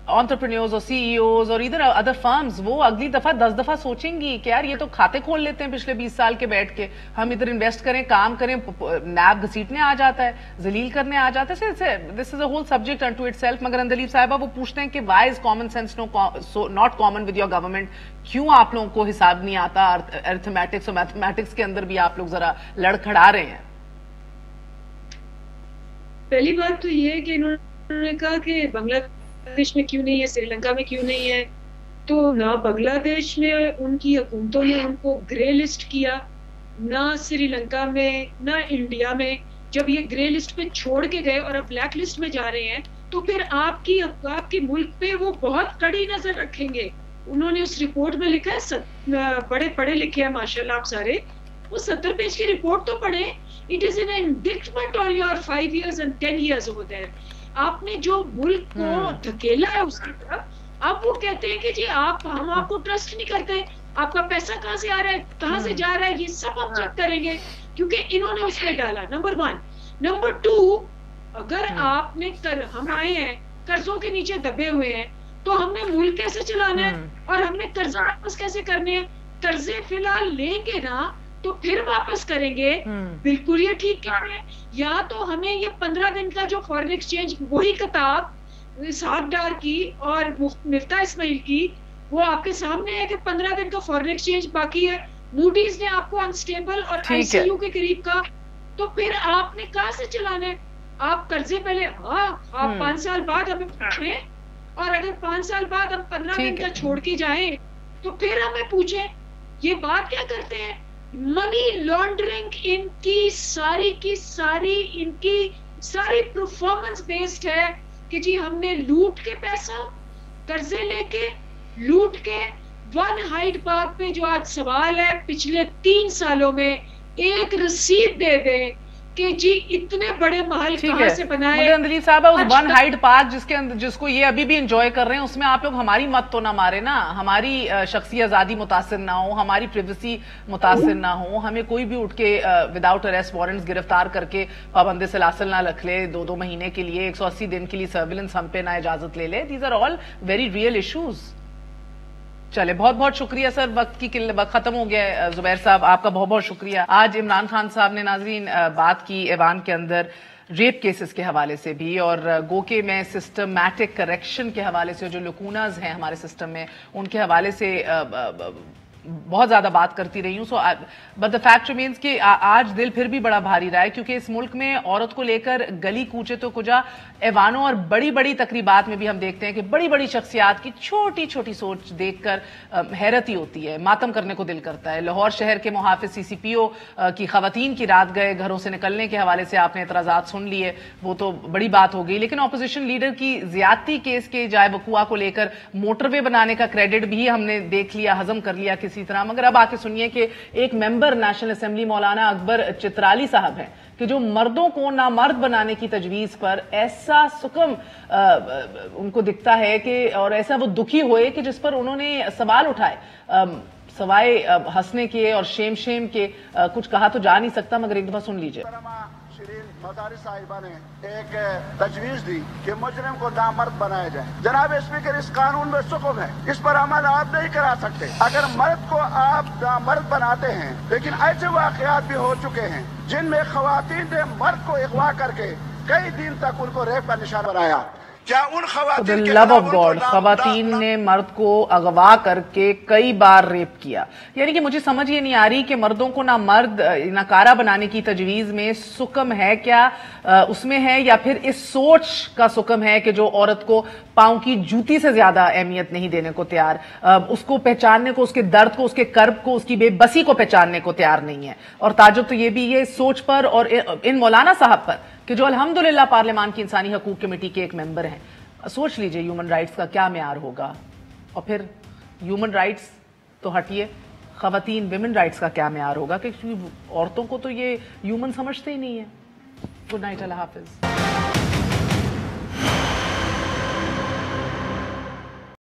انٹرپرینیورز اور سی ای اوز اور ادھر ادر فرمز، وہ اگلی دفعہ 10 دفعہ سوچیں گی کہ یار یہ تو کھاتے کھول لیتے ہیں پچھلے 20 سال کے بیٹھ کے، ہم ادھر انویسٹ کریں، کام کریں، نیب گھسیٹنے آ جاتا ہے، ذلیل کرنے آ جاتا ہے. This is a whole subject into itself. مگر اندلیب صاحبہ وہ پوچھتے ہیں کہ why is common sense not common with your government? کیوں آپ لوگوں کو حساب نہیں آتا؟ ارتھمیٹکس اور میتھمیٹکس کے اندر بھی آپ لوگ ذرا لڑکھڑا رہے ہیں. پہلی بات تو یہ ہے کہ انہوں نے کہا کہ بنگلہ دیش میں کیوں نہیں ہے، سری لنکا میں کیوں نہیں ہے. تو نہ بنگلہ دیش میں ان کی حکومتوں نے ان کو گرے لسٹ کیا، نہ سری لنکا میں، نہ انڈیا میں. جب یہ گرے لسٹ پہ چھوڑ کے گئے اور اب بلیک لسٹ میں جا رہے ہیں تو پھر آپ کے ملک پہ وہ بہت کڑی نظر رکھیں گے. انہوں نے اس رپورٹ میں لکھا ہے، بڑے پڑھے لکھے ہیں ماشاءاللہ آپ سارے، وہ 70 پیج کی رپورٹ تو پڑھیں. It is an indictment on your 5 years and 10 years over there. آپ نے جو ملک کو دھکیلا ہے اس کی طرف، اب وہ کہتے ہیں کہ جی ہم آپ کو ٹرسٹ نہیں کرتے، آپ کا پیسہ کہاں سے آ رہا ہے، کہاں سے جا رہا ہے، یہ سب ہم چیک کریں گے کیونکہ انہوں نے اس میں ڈالا. نمبر 1. نمبر 2، اگر آپ نے ہم آئے ہیں قرضوں کے نیچے دبے ہوئے ہیں تو ہم نے ملک کیسے چلانا ہے اور ہم نے قرضہ واپس کیسے کرنے ہیں؟ قرضے فی الحال لیں گے نا تو پھر واپس کریں گے. بالکل یہ ٹھیک کہہ رہے ہیں. یا تو ہمیں یہ 15 دن کا جو فارن ایکسچینج، وہی کتاب اسحاق ڈار کی اور مفتاح اسماعیل کی، وہ آپ کے سامنے ہے کہ 15 دن کا فارن ایکسچینج باقی ہے. موڈیز نے آپ کو انسٹیبل اور آئی سی یو کے قریب کا، تو پھر آپ نے کہاں سے چلانا ہے؟ آپ قرضے پہلے آپ 5 سال بعد ہمیں پوچھیں، اور اگر 5 سال بعد ہم 15 دن کا چھوڑ کے جائیں تو پھر ہمیں پوچھیں. یہ بات کیا کرتے ہیں؟ منی لانڈرنگ ان کی ساری پرفارمنس بیسڈ ہے کہ جی ہم نے لوٹ کے پیسہ، قرضے لے کے لوٹ کے. ون ہائیڈ پارک پہ جو آج سوال ہے، پچھلے 3 سالوں میں ایک رسید دے دیں کہ جی اتنے بڑے محل کہاں سے بنائے. مگر اندلیب صاحبہ اس ون ہائیڈ پارک جس کو یہ ابھی بھی انجوائے کر رہے ہیں، اس میں آپ لوگ ہماری مت تو نہ مارے نا، ہماری شخصی آزادی متاثر نہ ہو، ہماری پریویسی متاثر نہ ہو، ہمیں کوئی بھی اٹھ کے وداؤٹ اریسٹ وارنٹس گرفتار کر کے پابند سلاسل نہ رکھ لے 2 مہینے کے لیے، 180 دن کے لیے سرویلنس ہم پہ نہ اجازت لے لے. These are all very real issues. چلے بہت بہت شکریہ سر، وقت ختم ہو گیا ہے. زبیر صاحب آپ کا بہت بہت شکریہ. آج عمران خان صاحب نے ناظرین بات کی ایوان کے اندر ریپ کیسز کے حوالے سے بھی، اور گو کہ میں سسٹمیٹک کریکشن کے حوالے سے جو لکوناز ہیں ہمارے سسٹم میں ان کے حوالے سے بہت زیادہ بات کرتی رہی ہوں. بٹ دا فیکٹ ریمینز کہ آج دل پھر بھی بڑا بھاری رہا ہے، کیونکہ اس ملک میں عورت کو لے کر گلی کوچے تو کجا ایوانوں اور بڑی بڑی تقریبات میں بھی ہم دیکھتے ہیں کہ بڑی بڑی شخصیات کی چھوٹی چھوٹی سوچ دیکھ کر حیرت ہی ہوتی ہے، ماتم کرنے کو دل کرتا ہے. لاہور شہر کے محافظ CCPO کی خواتین کی رات گئے گھروں سے نکلنے کے حوالے سے آپ نے اعتراضات سن لیے، وہ تو بڑی بات ہو گئی. لیکن اپوزیشن لیڈر کی زیادتی کیس کے جائے وقوع کو لے کر موٹر وے بنانے کا کریڈٹ بھی ہم نے دیکھ لیا، ہضم کر لیا کسی طرح. مگر اب آ کے سنیے کہ ایک ممبر نیشنل اسمبلی مولانا اکبر چترالی صاحب ہیں کہ جو مردوں کو نامرد بنانے کی تجویز پر ایسا سکم ان کو دکھتا ہے کہ اور ایسا وہ دکھی ہوئے کہ جس پر انہوں نے سوال اٹھائے. سوائے ہنسنے کے اور شیم کے کچھ کہا تو جا نہیں سکتا، مگر ایک دفعہ سن لیجئے. مداری صاحبہ نے ایک تجویز دی کہ مجرم کو نامرد بنایا جائے. جناب اسپیکر، اس قانون میں سکم ہے، اس پر عمل آپ نہیں کرا سکتے. اگر مرد کو آپ نامرد بناتے ہیں، لیکن ایسے واقعات بھی ہو چکے ہیں جن میں خواتین نے مرد کو اغوا کر کے کئی دن تک ان کو ریپ کا نشانہ بنایا. کیا ان خواتین کے لو آف گاڈ خواتین نے مرد کو اغوا کر کے کئی بار ریپ کیا؟ یعنی کہ مجھے سمجھ یہ نہیں آ رہی کہ مردوں کو نہ مرد ناکارہ بنانے کی تجویز میں سکم ہے کیا اس میں ہے، یا پھر اس سوچ کا سکم ہے کہ جو عورت کو پاؤں کی جوتی سے زیادہ اہمیت نہیں دینے کو تیار، اس کو پہچاننے کو، اس کے درد کو، اس کے کرب کو، اس کی بے بسی کو پہچاننے کو تیار نہیں ہے. اور تعجب تو یہ بھی یہ سوچ پر اور ان مولانا صاحب پر کہ جو الحمدللہ پارلیمان کی انسانی حقوق کمیٹی کے ایک ممبر ہیں. سوچ لیجئے ہیومن رائٹس کا کیا معیار ہوگا، اور پھر ہیومن رائٹس تو ہٹیے، خواتین ویمن رائٹس کا کیا معیار ہوگا، کہ عورتوں کو تو یہ ہیومن سمجھتے ہی نہیں ہے. گڈ نائٹ، اللہ حافظ.